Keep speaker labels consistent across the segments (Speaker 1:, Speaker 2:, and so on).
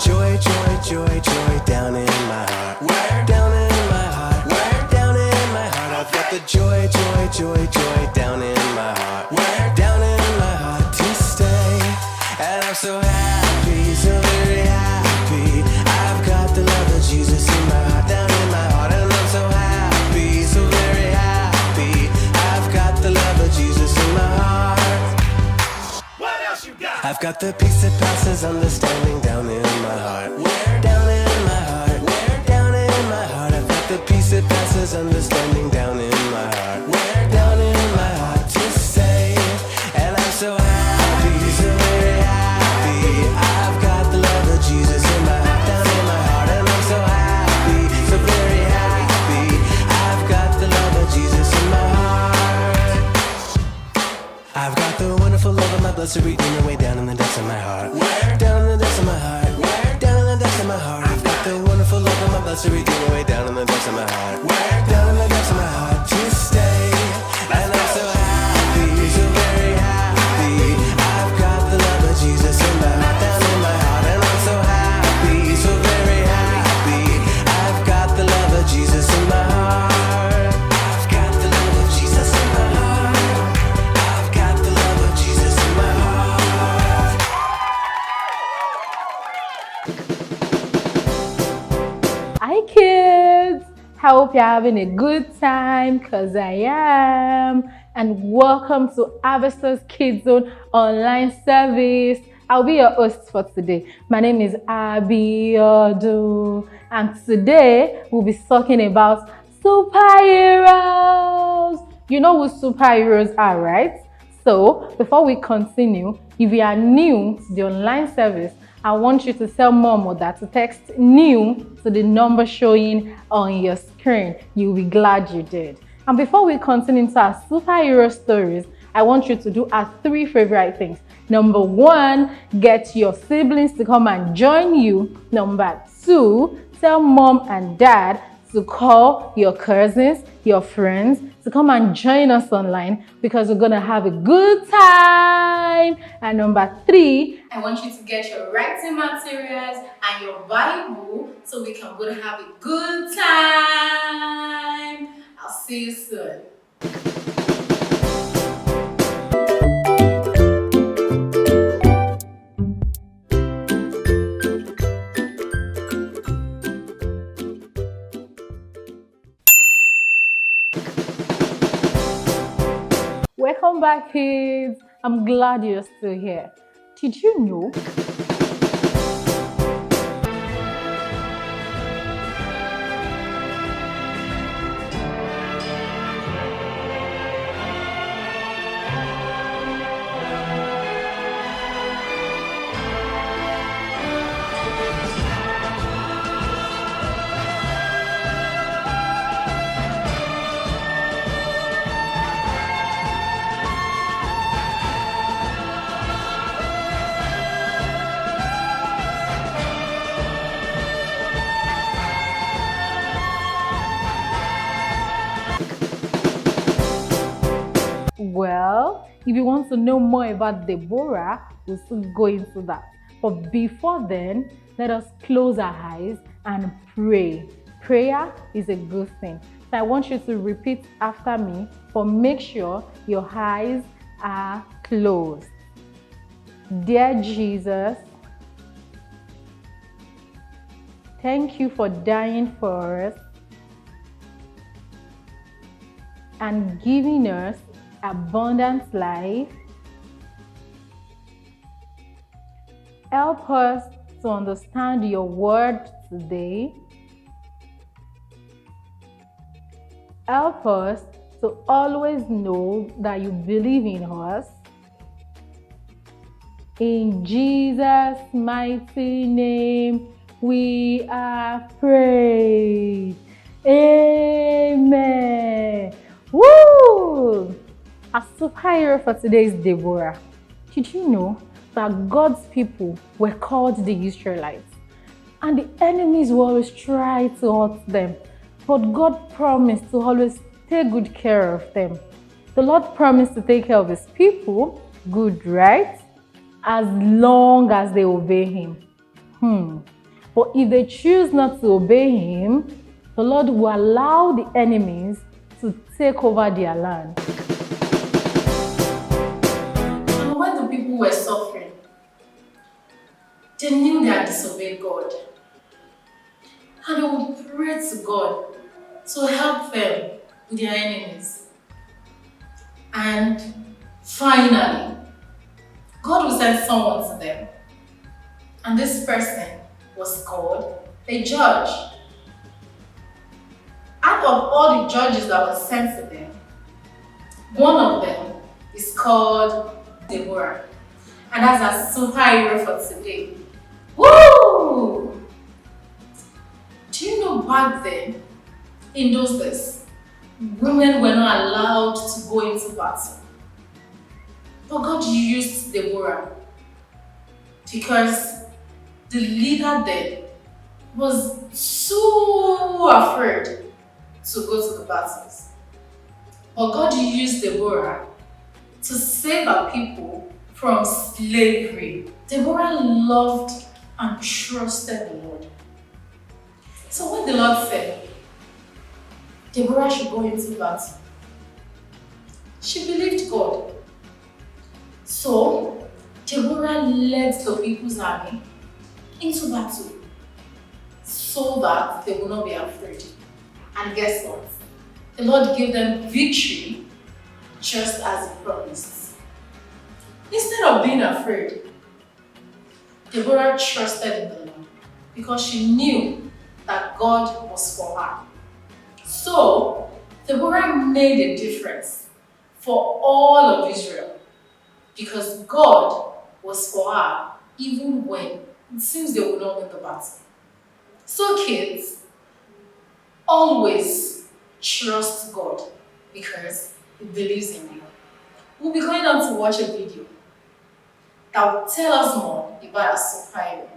Speaker 1: joy, joy, joy, joy down in my heart. Where? Down in my heart. Where? Down in my heart. I've got the joy, joy, joy, joy down in my heart. Where? Down in my heart to stay. And I'm so happy, so very happy. I've got the love of Jesus in my heart, down in my heart. And I'm so happy, so very happy. I've got the love of Jesus in my heart. What else you got? I've got the peace that passes understanding down in my heart. Where? Down in my heart. Where? Down in my heart. I've got the peace that passes understanding down in my heart. Where? Down in my heart to stay. And I'm so happy, so very happy. I've got the love of Jesus in my heart, down in my heart. And I'm so happy, so very happy. I've got the love of Jesus in my heart. I've got the wonderful love of my blessed Redeemer way down in the depths of my heart. Where? Down in the depths of my heart. Where? Down in the depths of my heart. I've got the wonderful love of my blessed Redeemer way down in the depths of my heart. Where? Down in the depths of my heart to stay. And I'm so happy, so very happy. I've got the love of Jesus in my heart, down in my heart. And I'm so happy, so very happy. I've got the love of Jesus in my heart. I've got the love of Jesus in my heart. I've got the love of Jesus in my heart.
Speaker 2: Hi kids! I hope you're having a good time, cause I am. And welcome to Harvesters Kids Zone online service. I'll be your host for today. My name is Abiodu, and today we'll be talking about superheroes. You know who superheroes are, right? So before we continue, if you are new to the online service, I want you to tell mom or dad to text new to the number showing on your screen. You'll be glad you did. And before we continue into our superhero stories, I want you to do our 3 favorite things. Number 1, get your siblings to come and join you. Number 2, tell mom and dad to call your cousins, your friends, to come and join us online because we're going to have a good time. And number 3, I want you to get your writing materials and your Bible so we can go to have a good time. I'll see you soon. Welcome back, kids. I'm glad you're still here. Did you know? Well, if you want to know more about Deborah, we'll soon go into that. But before then, let us close our eyes and pray. Prayer is a good thing. So I want you to repeat after me, but make sure your eyes are closed. Dear Jesus, thank you for dying for us and giving us abundant life. Help us to understand your word today. Help us to always know that you believe in us. In Jesus' mighty name, we are prayed. Amen. Woo! Our superhero for today is Deborah. Did you know that God's people were called the Israelites? And the enemies will always try to hurt them. But God promised to always take good care of them. The Lord promised to take care of his people, good, right? As long as they obey him. But if they choose not to obey him, the Lord will allow the enemies to take over their land.
Speaker 3: And when the people were suffering, they knew they had disobeyed God. And they would pray to God to help them with their enemies. And finally, God will send someone to them. And this person was called a judge. Out of all the judges that were sent to them, one of them is called Deborah. And that's our superhero for today. Woo! Do you know back then, in those days, women were not allowed to go into battle. But God used Deborah because the leader then was so afraid to go to the battles. But God used Deborah to save our people from slavery. Deborah loved and trusted the Lord. So when the Lord said Deborah should go into battle, she believed God. So Deborah led the people's army into battle so that they would not be afraid. And guess what? The Lord gave them victory just as He promised. Instead of being afraid, Deborah trusted in the Lord because she knew that God was for her. So Deborah made a difference for all of Israel because God was for her even when it seems they would not win the battle. So kids, always trust God because He believes in you. We'll be going on to watch a video that will tell us more about our superhero.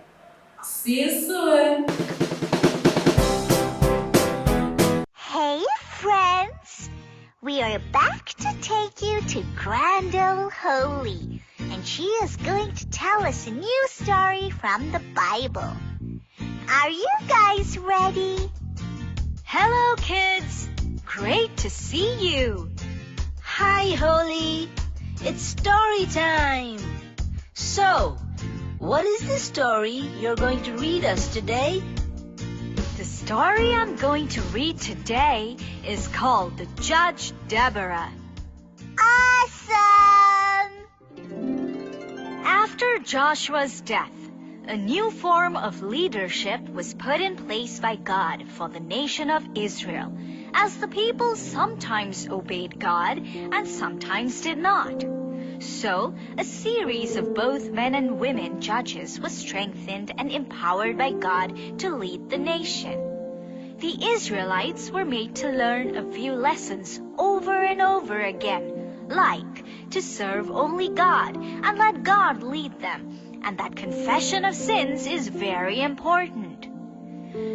Speaker 3: I'll see you soon.
Speaker 4: Hey friends! We are back to take you to Grand Ole Holy, and she is going to tell us a new story from the Bible. Are you guys ready?
Speaker 5: Hello, kids! Great to see you! Hi, Holy! It's story time! So, what is the story you're going to read us today? The story I'm going to read today is called The Judge Deborah.
Speaker 4: Awesome!
Speaker 5: After Joshua's death, a new form of leadership was put in place by God for the nation of Israel, as the people sometimes obeyed God and sometimes did not. So, a series of both men and women judges was strengthened and empowered by God to lead the nation. The Israelites were made to learn a few lessons over and over again, like to serve only God and let God lead them, and that confession of sins is very important.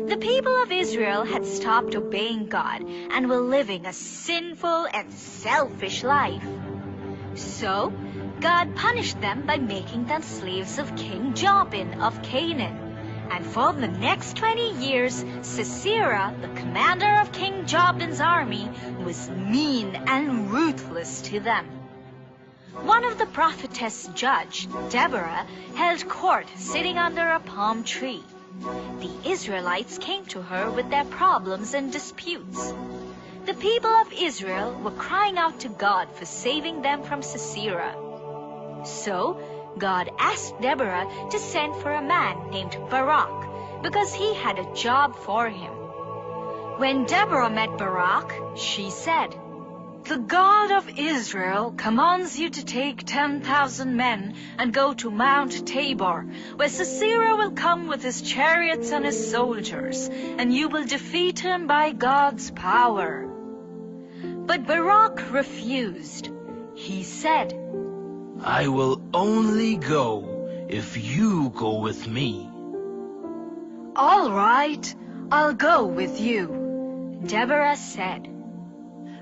Speaker 5: The people of Israel had stopped obeying God and were living a sinful and selfish life. So, God punished them by making them slaves of King Jabin of Canaan. And for the next 20 years, Sisera, the commander of King Jabin's army, was mean and ruthless to them. One of the prophetess judge, Deborah, held court sitting under a palm tree. The Israelites came to her with their problems and disputes. The people of Israel were crying out to God for saving them from Sisera. So, God asked Deborah to send for a man named Barak, because he had a job for him. When Deborah met Barak, she said, "The God of Israel commands you to take 10,000 men and go to Mount Tabor, where Sisera will come with his chariots and his soldiers, and you will defeat him by God's power." But Barak refused. He said,
Speaker 6: "I will only go if you go with me."
Speaker 5: "All right, I'll go with you," Deborah said.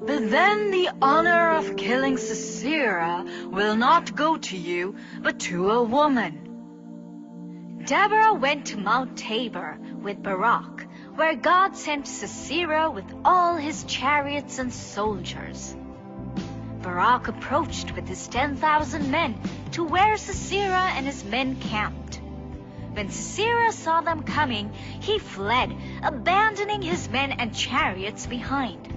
Speaker 5: "But then the honor of killing Sisera will not go to you, but to a woman." Deborah went to Mount Tabor with Barak, where God sent Sisera with all his chariots and soldiers. Barak approached with his 10,000 men to where Sisera and his men camped. When Sisera saw them coming, he fled, abandoning his men and chariots behind.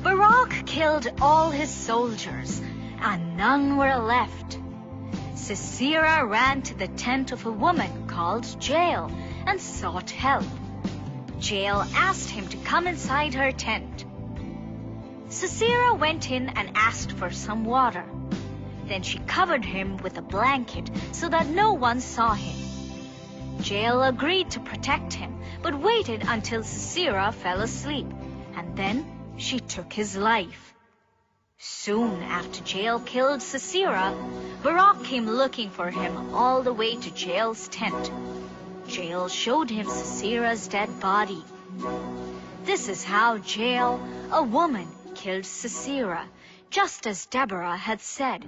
Speaker 5: Barak killed all his soldiers, and none were left. Sisera ran to the tent of a woman called Jael and sought help. Jael asked him to come inside her tent. Sisera went in and asked for some water. Then she covered him with a blanket so that no one saw him. Jael agreed to protect him, but waited until Sisera fell asleep, and then she took his life. Soon after Jael killed Sisera, Barak came looking for him all the way to Jael's tent. Jael showed him Sisera's dead body. This is how Jael, a woman, killed Sisera, just as Deborah had said.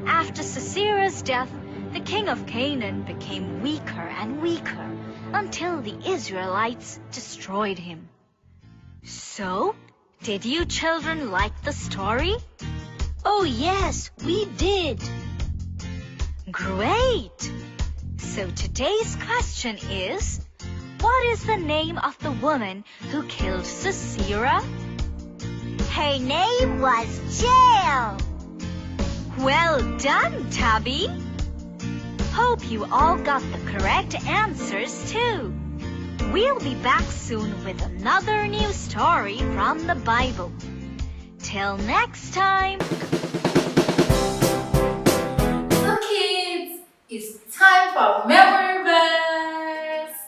Speaker 5: After Sisera's death, the king of Canaan became weaker and weaker until the Israelites destroyed him. So, did you children like the story?
Speaker 4: Oh yes, we did.
Speaker 5: Great! So today's question is, what is the name of the woman who killed Sisera?
Speaker 4: Her name was Jael.
Speaker 5: Well done, Tabby! Hope you all got the correct answers too. We'll be back soon with another new story from the Bible. Till next time!
Speaker 3: So kids, it's time for memory verse.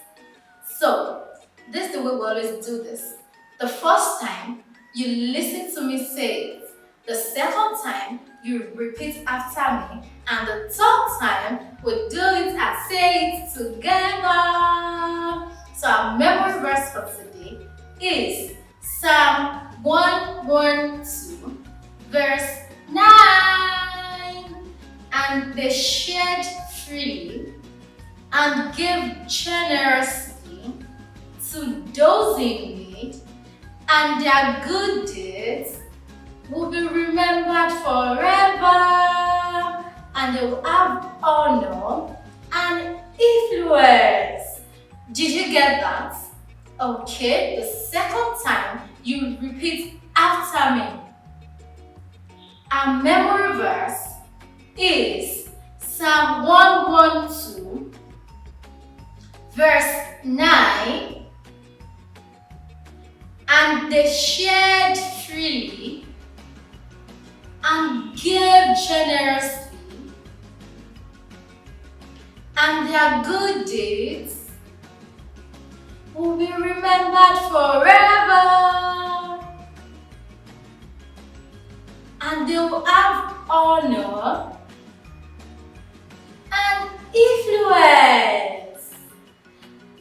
Speaker 3: So, this is the way we always do this. The first time, you listen to me say it. The second time, you repeat after me. And the third time, we do it and say it together. So our memory verse for today is Psalm 112, verse 9. And they shared freely and gave generously to those in need, and their good deeds will be remembered forever, and they will have honor and influence. Did you get that? Okay, the second time you repeat after me. Our memory verse is Psalm 112, verse 9. And they shared freely and gave generously, and their good deeds will be remembered forever, and they will have honor and influence.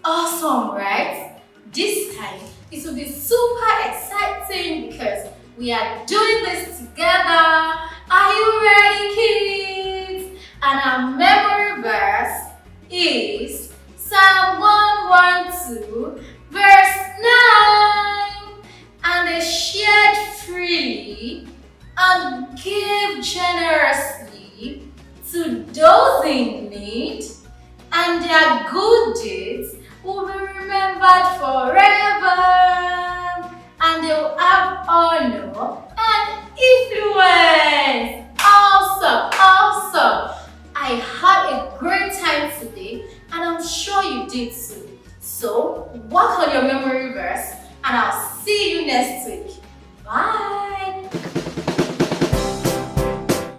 Speaker 3: Awesome, right? This time it will be super exciting because we are doing this together. Are you ready, kids? And our memory verse is Psalm 112, verse 9. And they shared freely and gave generously to those in need, and their good deeds will be remembered forever, and they will have honor and influence. Awesome, awesome. I had a great time today, and I'm sure you did too. So, work on your memory verse, and I'll